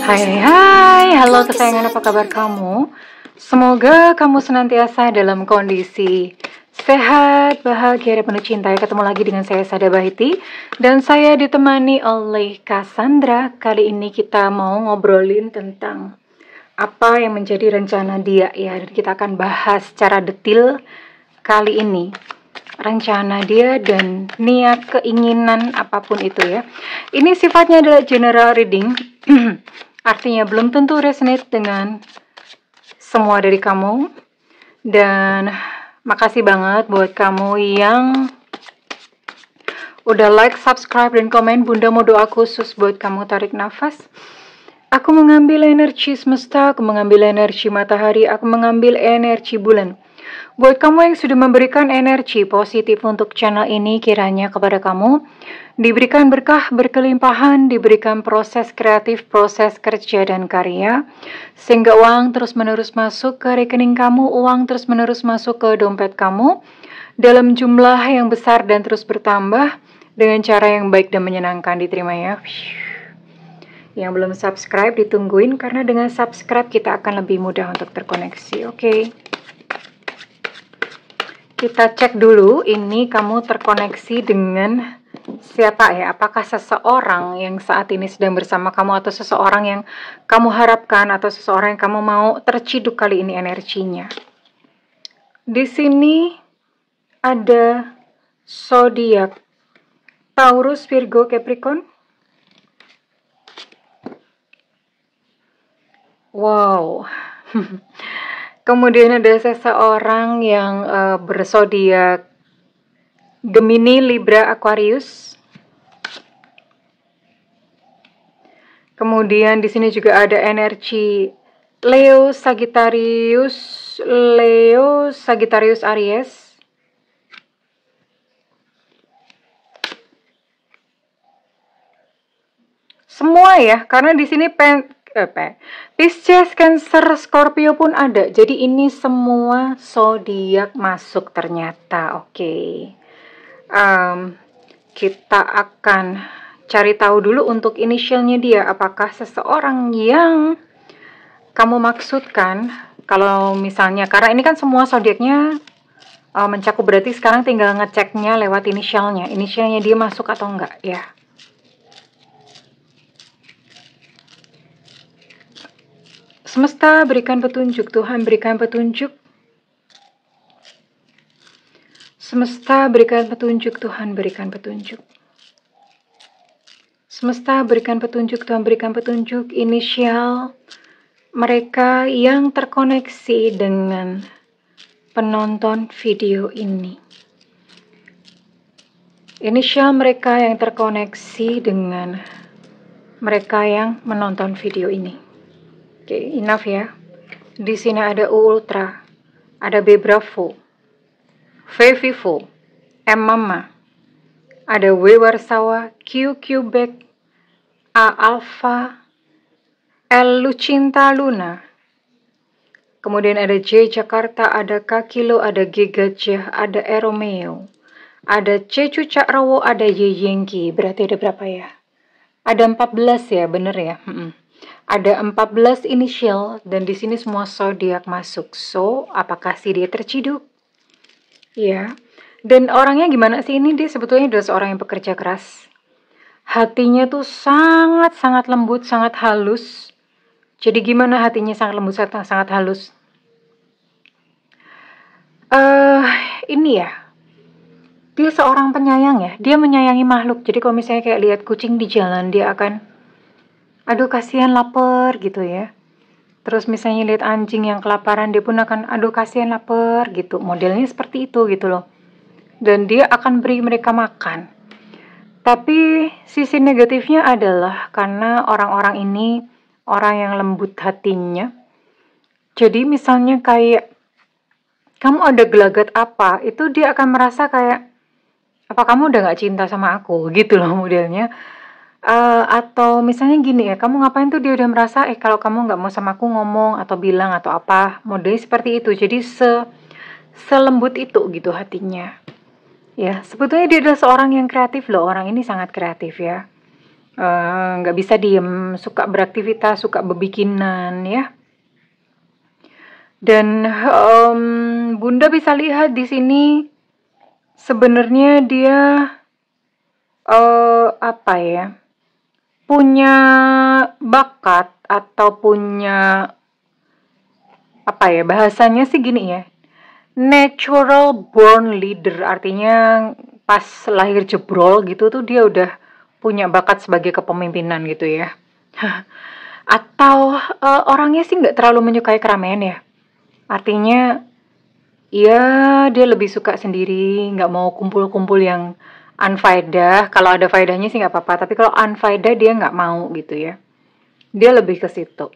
Hai, halo kesayangan, apa kabar kamu? Semoga kamu senantiasa dalam kondisi sehat, bahagia, dan penuh cinta. Ketemu lagi dengan saya, Sada Bahiti, dan saya ditemani oleh Cassandra. Kali ini kita mau ngobrolin tentang apa yang menjadi rencana dia ya, dan kita akan bahas secara detail kali ini rencana dia dan niat, keinginan apapun itu ya. Ini sifatnya adalah general reading. Artinya belum tentu resonate dengan semua dari kamu. Dan makasih banget buat kamu yang udah like, subscribe, dan komen. Bunda mau doa khusus buat kamu. Tarik nafas. Aku mengambil energi semesta, aku mengambil energi matahari, aku mengambil energi bulan. Buat kamu yang sudah memberikan energi positif untuk channel ini, kiranya kepada kamu diberikan berkah berkelimpahan, diberikan proses kreatif, proses kerja dan karya, sehingga uang terus-menerus masuk ke rekening kamu, uang terus-menerus masuk ke dompet kamu, dalam jumlah yang besar dan terus bertambah, dengan cara yang baik dan menyenangkan. Diterima ya. Yang belum subscribe ditungguin, karena dengan subscribe kita akan lebih mudah untuk terkoneksi. Oke. Kita cek dulu, ini kamu terkoneksi dengan siapa ya? Apakah seseorang yang saat ini sedang bersama kamu, atau seseorang yang kamu harapkan, atau seseorang yang kamu mau terciduk kali ini energinya? Di sini ada zodiak Taurus, Virgo, Capricorn. Wow. Kemudian ada seseorang yang berzodiak Gemini, Libra, Aquarius. Kemudian di sini juga ada energi Leo, Sagittarius, Aries. Semua ya, karena di sini Pisces, Cancer, Scorpio pun ada. Jadi ini semua zodiak masuk ternyata. Oke. Kita akan cari tahu dulu untuk inisialnya dia. Apakah seseorang yang kamu maksudkan? Kalau misalnya, karena ini kan semua zodiaknya mencakup, berarti sekarang tinggal ngeceknya lewat inisialnya. Inisialnya dia masuk atau enggak ya. Semesta berikan petunjuk, Tuhan berikan petunjuk. Semesta berikan petunjuk, Tuhan berikan petunjuk. Semesta berikan petunjuk, Tuhan berikan petunjuk. Inisial mereka yang terkoneksi dengan penonton video ini. Inisial mereka yang terkoneksi dengan mereka yang menonton video ini. Oke, enough ya. Di sini ada U Ultra, ada B Bravo, V Vivo, M Mama, ada W Warsawa, Q Quebec, A Alpha, L Lucinta Luna. Kemudian ada J Jakarta, ada K Kilo, ada G Gajah, ada E Romeo, ada C Cucak Rawo, ada Y Yengki. Berarti ada berapa ya? Ada 14 ya, bener ya? Ada 14 inisial, dan di sini semua zodiak masuk. So, apakah sih dia terciduk? Ya. Dan orangnya gimana sih ini? Dia sebetulnya adalah seorang yang pekerja keras. Hatinya tuh sangat lembut, sangat halus. Jadi gimana hatinya sangat lembut, sangat halus? Ini ya. Dia seorang penyayang ya. Dia menyayangi makhluk. Jadi kalau misalnya kayak lihat kucing di jalan, dia akan, aduh kasihan lapar gitu ya. Terus misalnya lihat anjing yang kelaparan, dia pun akan, aduh kasihan lapar gitu. Modelnya seperti itu gitu loh. Dan dia akan beri mereka makan. Tapi sisi negatifnya adalah karena orang-orang ini orang yang lembut hatinya. Jadi misalnya kayak kamu ada gelagat apa, itu dia akan merasa kayak, apa kamu udah gak cinta sama aku gitu loh modelnya. Atau misalnya gini ya, kamu ngapain tuh, dia udah merasa kalau kamu nggak mau sama aku ngomong atau bilang atau apa, modelnya seperti itu. Jadi selembut itu gitu hatinya ya. Sebetulnya dia adalah seorang yang kreatif loh, orang ini sangat kreatif ya. nggak bisa diem, suka beraktivitas, suka berbikinan ya. Dan Bunda bisa lihat di sini sebenarnya dia apa ya, punya bakat atau punya apa ya, bahasanya sih gini ya, natural born leader, artinya pas lahir jebrol gitu tuh dia udah punya bakat sebagai kepemimpinan gitu ya. Atau orangnya sih nggak terlalu menyukai keramaian ya, artinya ya dia lebih suka sendiri, nggak mau kumpul-kumpul yang unfaedah. Kalau ada faedahnya sih nggak apa-apa, tapi kalau unfaedah dia nggak mau gitu ya. Dia lebih ke situ.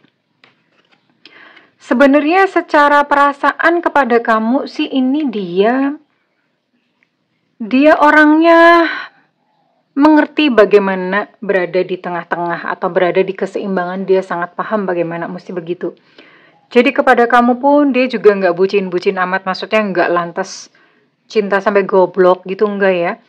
Sebenarnya secara perasaan kepada kamu sih ini dia orangnya mengerti bagaimana berada di tengah-tengah atau berada di keseimbangan. Dia sangat paham bagaimana mesti begitu. Jadi kepada kamu pun dia juga nggak bucin-bucin amat, maksudnya nggak lantas cinta sampai goblok gitu, enggak ya.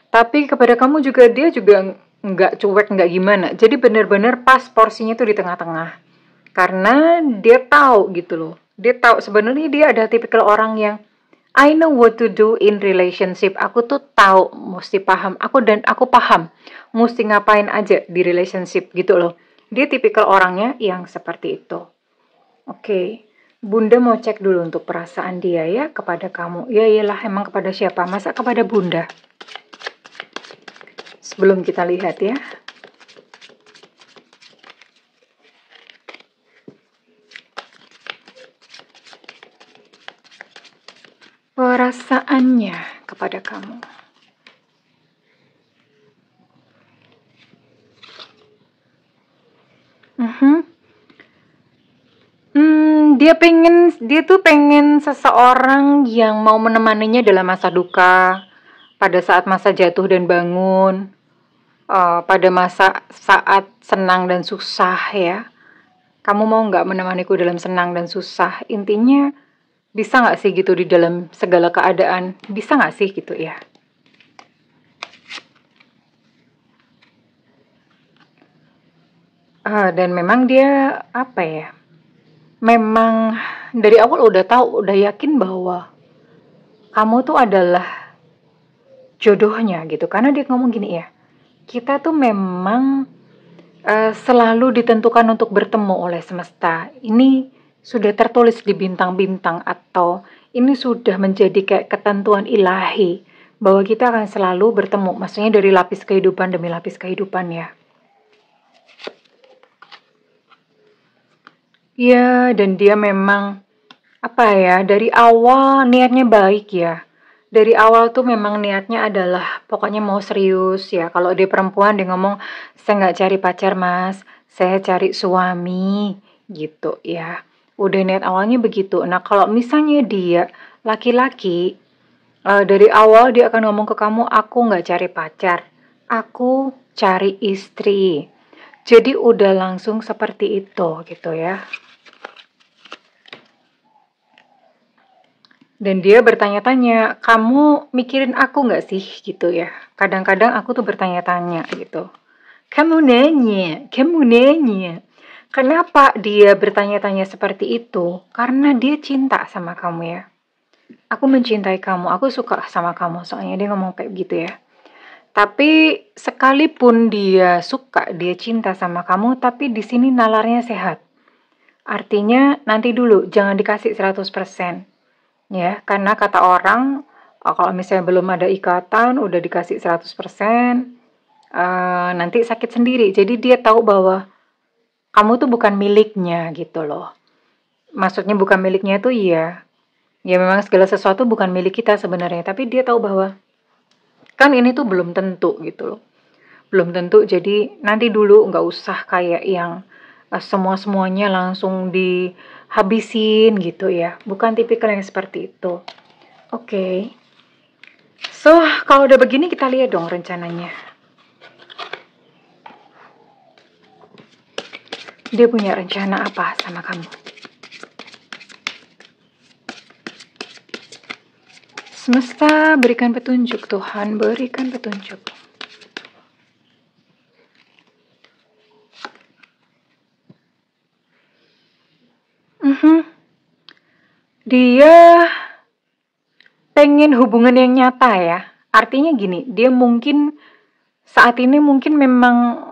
Tapi kepada kamu juga dia juga nggak cuek, nggak gimana. Jadi benar-benar pas porsinya tuh di tengah-tengah. Karena dia tahu gitu loh. Dia tahu sebenarnya dia ada tipikal orang yang I know what to do in relationship. Aku tuh tahu, mesti paham. Aku paham mesti ngapain aja di relationship gitu loh. Dia tipikal orangnya yang seperti itu. Oke. Bunda mau cek dulu untuk perasaan dia ya kepada kamu. Ya iyalah, emang kepada siapa? Masa kepada Bunda? Sebelum kita lihat ya. Perasaannya kepada kamu. Dia tuh pengen seseorang yang mau menemaninya dalam masa duka, pada saat masa jatuh dan bangun, pada masa saat senang dan susah ya. Kamu mau nggak menemaniku dalam senang dan susah? Intinya bisa nggak sih gitu di dalam segala keadaan? Bisa nggak sih gitu ya? Dan memang dia apa ya? Memang dari awal udah tahu, udah yakin bahwa kamu tuh adalah jodohnya gitu. Karena dia ngomong gini ya, kita tuh memang selalu ditentukan untuk bertemu oleh semesta. Ini sudah tertulis di bintang-bintang atau ini sudah menjadi kayak ketentuan ilahi bahwa kita akan selalu bertemu. Maksudnya dari lapis kehidupan demi lapis kehidupan ya. Ya, dan dia memang apa ya, dari awal niatnya baik ya. Dari awal tuh memang niatnya adalah pokoknya mau serius ya. Kalau dia perempuan dia ngomong, saya nggak cari pacar mas, saya cari suami gitu ya. Udah niat awalnya begitu. Nah kalau misalnya dia laki-laki, dari awal dia akan ngomong ke kamu, aku nggak cari pacar, aku cari istri. Jadi udah langsung seperti itu gitu ya. Dan dia bertanya-tanya, kamu mikirin aku nggak sih gitu ya. Kadang-kadang aku tuh bertanya-tanya gitu. Kamu nanya. Kenapa dia bertanya-tanya seperti itu? Karena dia cinta sama kamu ya. Aku mencintai kamu, aku suka sama kamu. Soalnya dia ngomong kayak gitu ya. Tapi sekalipun dia suka, dia cinta sama kamu, tapi di sini nalarnya sehat. Artinya nanti dulu, jangan dikasih 100%. Ya, karena kata orang, kalau misalnya belum ada ikatan, udah dikasih 100%, nanti sakit sendiri. Jadi dia tahu bahwa kamu tuh bukan miliknya gitu loh. Maksudnya bukan miliknya itu iya. Ya memang segala sesuatu bukan milik kita sebenarnya. Tapi dia tahu bahwa kan ini tuh belum tentu gitu loh. Belum tentu, jadi nanti dulu nggak usah kayak yang semua-semuanya langsung dihabisin gitu ya. Bukan tipikal yang seperti itu. Oke. So, kalau udah begini kita lihat dong rencananya. Dia punya rencana apa sama kamu? Semesta berikan petunjuk, Tuhan berikan petunjuk. Mhm. Dia pengen hubungan yang nyata ya. Artinya gini, dia mungkin saat ini mungkin memang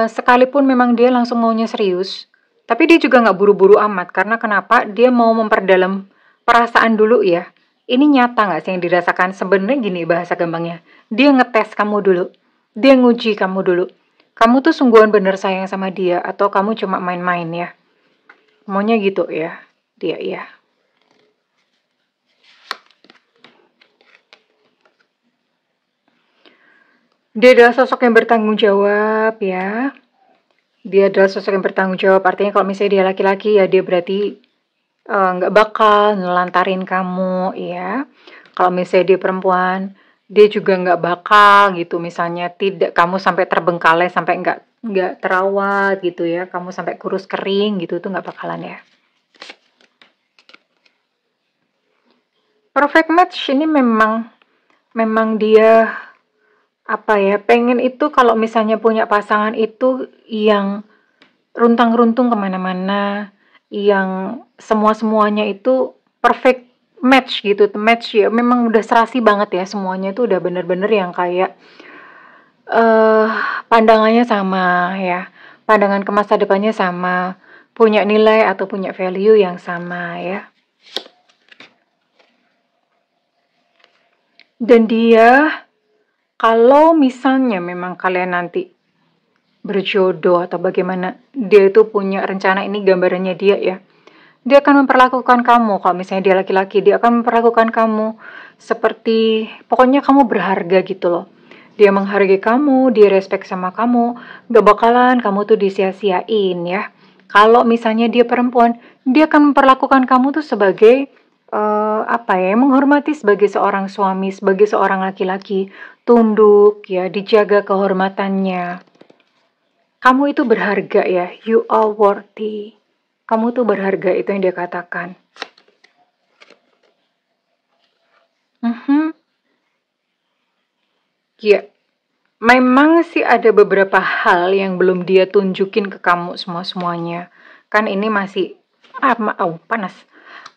sekalipun memang dia langsung maunya serius, tapi dia juga nggak buru-buru amat. Karena kenapa? Dia mau memperdalam perasaan dulu ya. Ini nyata nggak sih yang dirasakan? Sebenarnya gini bahasa gampangnya. Dia ngetes kamu dulu. Dia nguji kamu dulu. Kamu tuh sungguhan bener sayang sama dia atau kamu cuma main-main ya? Maunya gitu ya. Dia ya. Dia adalah sosok yang bertanggung jawab ya. Dia adalah sosok yang bertanggung jawab. Artinya kalau misalnya dia laki-laki ya dia berarti nggak bakal nelantarin kamu ya. Kalau misalnya dia perempuan, dia juga nggak bakal gitu. Misalnya tidak kamu sampai terbengkalai, sampai nggak terawat gitu ya. Kamu sampai kurus kering gitu tuh nggak bakalan ya. Perfect match ini memang dia apa ya, pengen itu kalau misalnya punya pasangan itu yang runtang-runtung kemana-mana, yang semua-semuanya itu perfect match gitu, match ya, memang udah serasi banget ya, semuanya itu udah bener-bener yang kayak eh pandangannya sama ya, pandangan ke masa depannya sama, punya nilai atau punya value yang sama ya. Dan dia, kalau misalnya memang kalian nanti berjodoh atau bagaimana, dia itu punya rencana, ini gambarannya dia ya. Dia akan memperlakukan kamu, kalau misalnya dia laki-laki, dia akan memperlakukan kamu seperti, pokoknya kamu berharga gitu loh. Dia menghargai kamu, dia respect sama kamu, gak bakalan kamu tuh disia-siain ya. Kalau misalnya dia perempuan, dia akan memperlakukan kamu tuh sebagai apa ya, menghormati sebagai seorang suami, sebagai seorang laki-laki, tunduk ya, dijaga kehormatannya. Kamu itu berharga ya, you are worthy. Kamu tuh berharga, itu yang dia katakan. Ya, memang sih ada beberapa hal yang belum dia tunjukin ke kamu semua-semuanya. Kan ini masih, panas.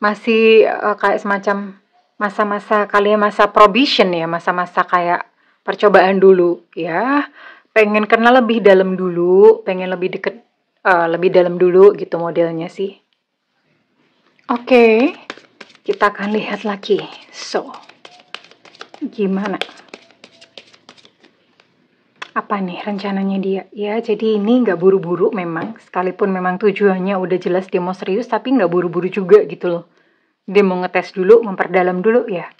Masih kayak semacam masa-masa kalian masa probation ya, masa-masa kayak percobaan dulu ya. Pengen kenal lebih dalam dulu, pengen lebih deket, lebih dalam dulu gitu modelnya sih. Oke, kita akan lihat lagi. So, gimana? Apa nih rencananya dia? Ya, jadi ini nggak buru-buru memang. Sekalipun memang tujuannya udah jelas dia mau serius, tapi nggak buru-buru juga gitu loh. Dia mau ngetes dulu, memperdalam dulu ya.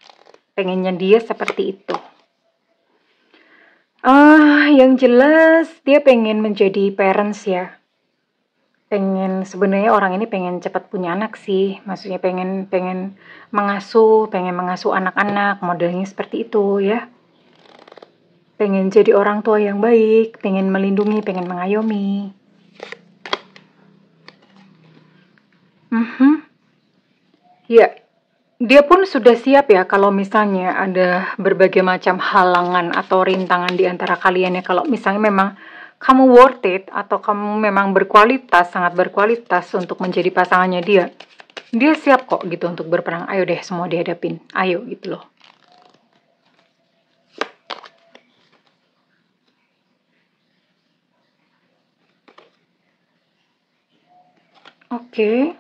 Pengennya dia seperti itu. Yang jelas dia pengen menjadi parents ya. Sebenarnya orang ini pengen cepat punya anak sih. Maksudnya pengen mengasuh anak-anak, modelnya seperti itu ya. Pengen jadi orang tua yang baik, pengen melindungi, pengen mengayomi. Ya, dia pun sudah siap ya kalau misalnya ada berbagai macam halangan atau rintangan di antara kalian ya. Kalau misalnya memang kamu worth it atau kamu memang berkualitas, sangat berkualitas untuk menjadi pasangannya dia. Dia siap kok gitu untuk berperang. Ayo deh semua dihadapin. Ayo gitu loh. Oke.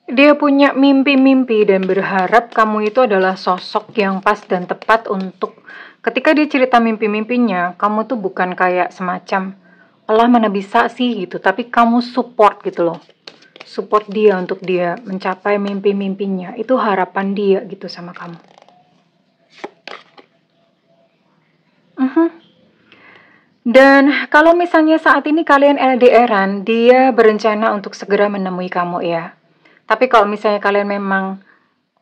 Dia punya mimpi-mimpi dan berharap kamu itu adalah sosok yang pas dan tepat untuk ketika dia cerita mimpi-mimpinya, kamu tuh bukan kayak semacam Allah mana bisa sih gitu, tapi kamu support gitu loh. Support dia untuk dia mencapai mimpi-mimpinya. Itu harapan dia gitu sama kamu. Dan kalau misalnya saat ini kalian LDR-an, dia berencana untuk segera menemui kamu ya. Tapi kalau misalnya kalian memang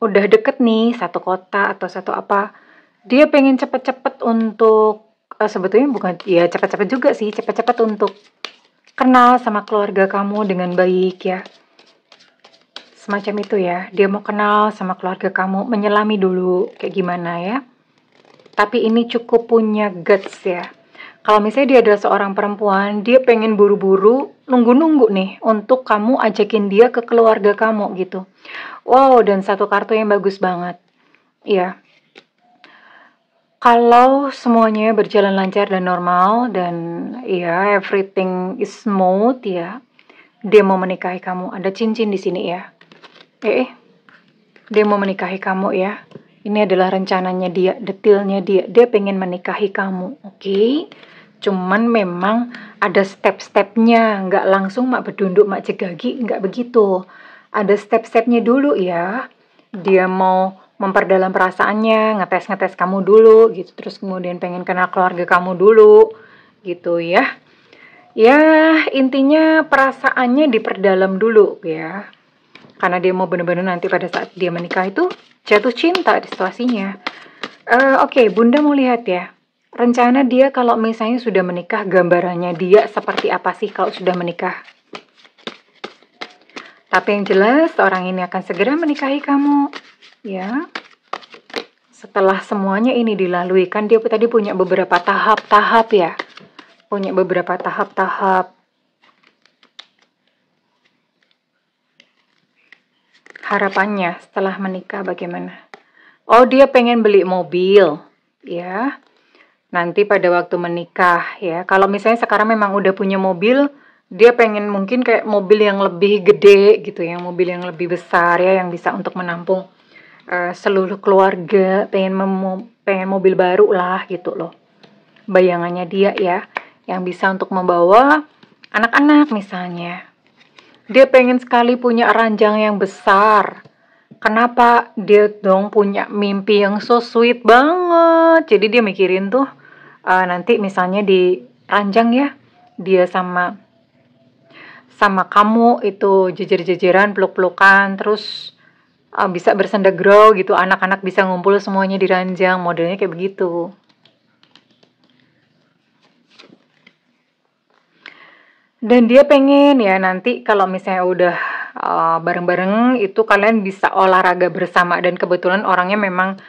udah deket nih, satu kota atau satu apa, dia pengen cepet-cepet untuk, sebetulnya bukan, ya cepet-cepet juga sih, cepet-cepet untuk kenal sama keluarga kamu dengan baik ya. Semacam itu ya, dia mau kenal sama keluarga kamu, menyelami dulu kayak gimana ya. Tapi ini cukup punya guts ya. Kalau misalnya dia adalah seorang perempuan, dia pengen buru-buru, nunggu-nunggu nih untuk kamu ajakin dia ke keluarga kamu gitu. Wow, dan satu kartu yang bagus banget. Iya. Kalau semuanya berjalan lancar dan normal dan ya everything is smooth ya, dia mau menikahi kamu. Ada cincin di sini ya. Dia mau menikahi kamu ya. Ini adalah rencananya dia, detailnya dia. Dia pengen menikahi kamu, oke? Cuman memang ada step-stepnya, nggak langsung mak bedunduk, mak jegagi, nggak begitu. Ada step-stepnya dulu ya. Dia mau memperdalam perasaannya, ngetes-ngetes kamu dulu gitu. Terus kemudian pengen kenal keluarga kamu dulu gitu ya. Ya, intinya perasaannya diperdalam dulu ya. Karena dia mau benar-benar nanti pada saat dia menikah itu jatuh cinta di situasinya. Oke, Bunda mau lihat ya. Rencana dia kalau misalnya sudah menikah, gambarannya dia seperti apa sih kalau sudah menikah? Tapi yang jelas, orang ini akan segera menikahi kamu. Ya. Setelah semuanya ini dilalui, kan dia tadi punya beberapa tahap-tahap ya. Punya beberapa tahap-tahap. Harapannya setelah menikah bagaimana? Oh, dia pengen beli mobil. Ya. Nanti pada waktu menikah ya, kalau misalnya sekarang memang udah punya mobil, dia pengen mungkin kayak mobil yang lebih gede gitu, yang mobil yang lebih besar ya, yang bisa untuk menampung seluruh keluarga, pengen mobil baru lah gitu loh. Bayangannya dia ya, yang bisa untuk membawa anak-anak misalnya. Dia pengen sekali punya ranjang yang besar. Kenapa? Dia dong punya mimpi yang so sweet banget. Jadi dia mikirin tuh nanti misalnya di ranjang ya, dia sama kamu itu jejer-jejeran, peluk-pelukan, terus bisa bersenda grow gitu, anak-anak bisa ngumpul semuanya di ranjang, modelnya kayak begitu. Dan dia pengen ya nanti kalau misalnya udah bareng-bareng itu kalian bisa olahraga bersama, dan kebetulan orangnya memang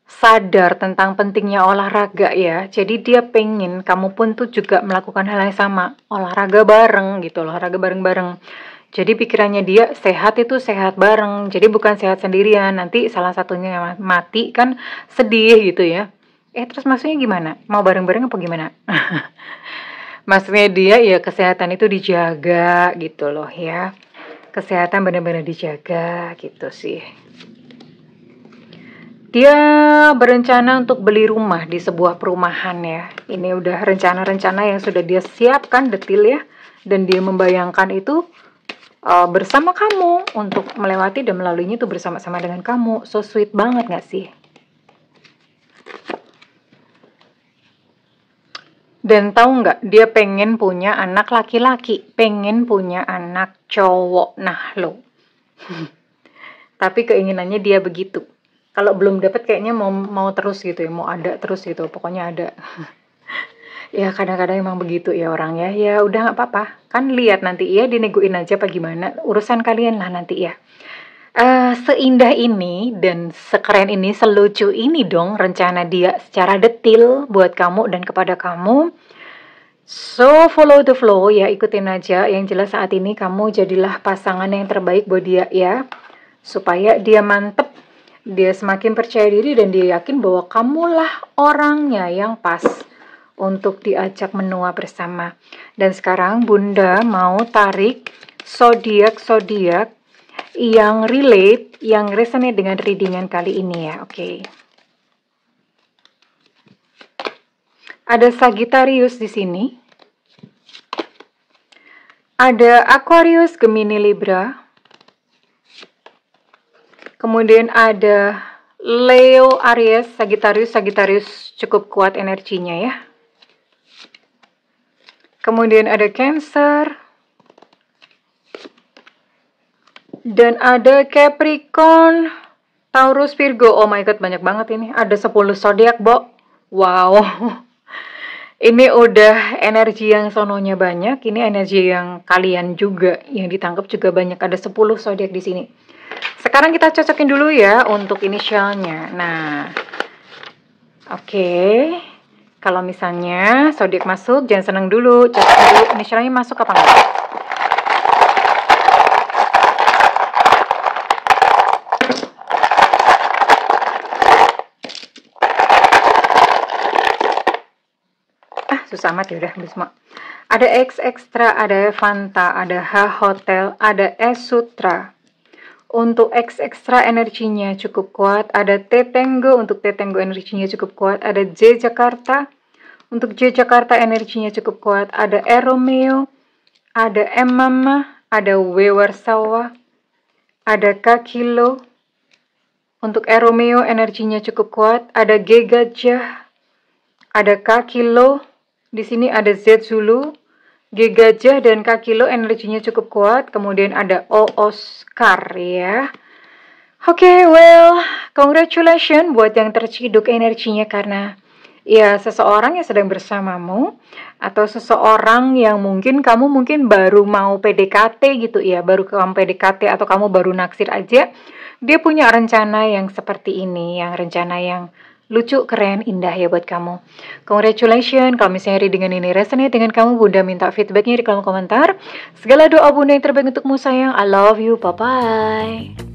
sadar tentang pentingnya olahraga ya. Jadi dia pengen kamu pun tuh juga melakukan hal yang sama, olahraga bareng gitu, olahraga bareng-bareng. Jadi pikirannya dia sehat itu sehat bareng, jadi bukan sehat sendirian, nanti salah satunya mati kan sedih gitu ya. Terus maksudnya gimana? Mau bareng-bareng apa gimana? Maksudnya dia ya kesehatan itu dijaga gitu loh ya. Kesehatan benar-benar dijaga gitu sih. Dia berencana untuk beli rumah di sebuah perumahan ya. Ini udah rencana-rencana yang sudah dia siapkan detail ya. Dan dia membayangkan itu bersama kamu untuk melewati dan melaluinya itu bersama-sama dengan kamu. So sweet banget gak sih? Dan tahu nggak, dia pengen punya anak laki-laki, pengen punya anak cowok. Nah lo, tapi keinginannya dia begitu. Kalau belum dapat kayaknya mau terus gitu ya, mau ada terus gitu, pokoknya ada. Ya kadang-kadang emang begitu ya orang ya. Ya udah nggak apa-apa, kan lihat nanti ya, dineguin aja apa gimana, urusan kalian lah nanti ya. Seindah ini dan sekeren ini, selucu ini dong rencana dia secara detail buat kamu dan kepada kamu. So follow the flow ya, ikutin aja. Yang jelas saat ini kamu jadilah pasangan yang terbaik buat dia ya, supaya dia mantep, dia semakin percaya diri dan dia yakin bahwa kamulah orangnya yang pas untuk diajak menua bersama. Dan sekarang Bunda mau tarik zodiak yang relate, yang resonate dengan readingan kali ini ya, oke. Ada Sagittarius di sini. Ada Aquarius, Gemini, Libra. Kemudian ada Leo, Aries, Sagittarius cukup kuat energinya ya. Kemudian ada Cancer. Dan ada Capricorn, Taurus, Virgo. Oh my god, banyak banget ini. Ada 10 zodiak, Bo. Wow. Ini udah energi yang sononya banyak. Ini energi yang kalian juga yang ditangkap juga banyak. Ada 10 zodiak di sini. Sekarang kita cocokin dulu ya untuk inisialnya. Nah, oke. Kalau misalnya zodiak masuk, jangan seneng dulu, cek dulu inisialnya masuk apa enggak. Susah amat ya udah semua. Ada X Extra, ada Fanta, ada H Hotel, ada S Sutra. Untuk X Extra energinya cukup kuat, ada T Tango, untuk T Tango energinya cukup kuat, ada J Jakarta, untuk J Jakarta energinya cukup kuat, ada E Romeo, ada M Mama, ada W Warsawa, ada K Kilo. Untuk E Romeo energinya cukup kuat, ada G Gajah, ada K Kilo. Di sini ada Z Zulu, G Gajah, dan K Kilo energinya cukup kuat. Kemudian ada O Oscar ya. Oke, well, congratulations buat yang terciduk energinya karena ya seseorang yang sedang bersamamu atau seseorang yang mungkin kamu baru mau PDKT gitu ya, baru kamu PDKT atau kamu baru naksir aja. Dia punya rencana yang seperti ini, yang rencana yang lucu, keren, indah ya buat kamu. Congratulations. Kalau misalnya readingan ini resonate dengan kamu, Bunda minta feedbacknya di kolom komentar. Segala doa Bunda yang terbaik untukmu sayang. I love you. Bye-bye.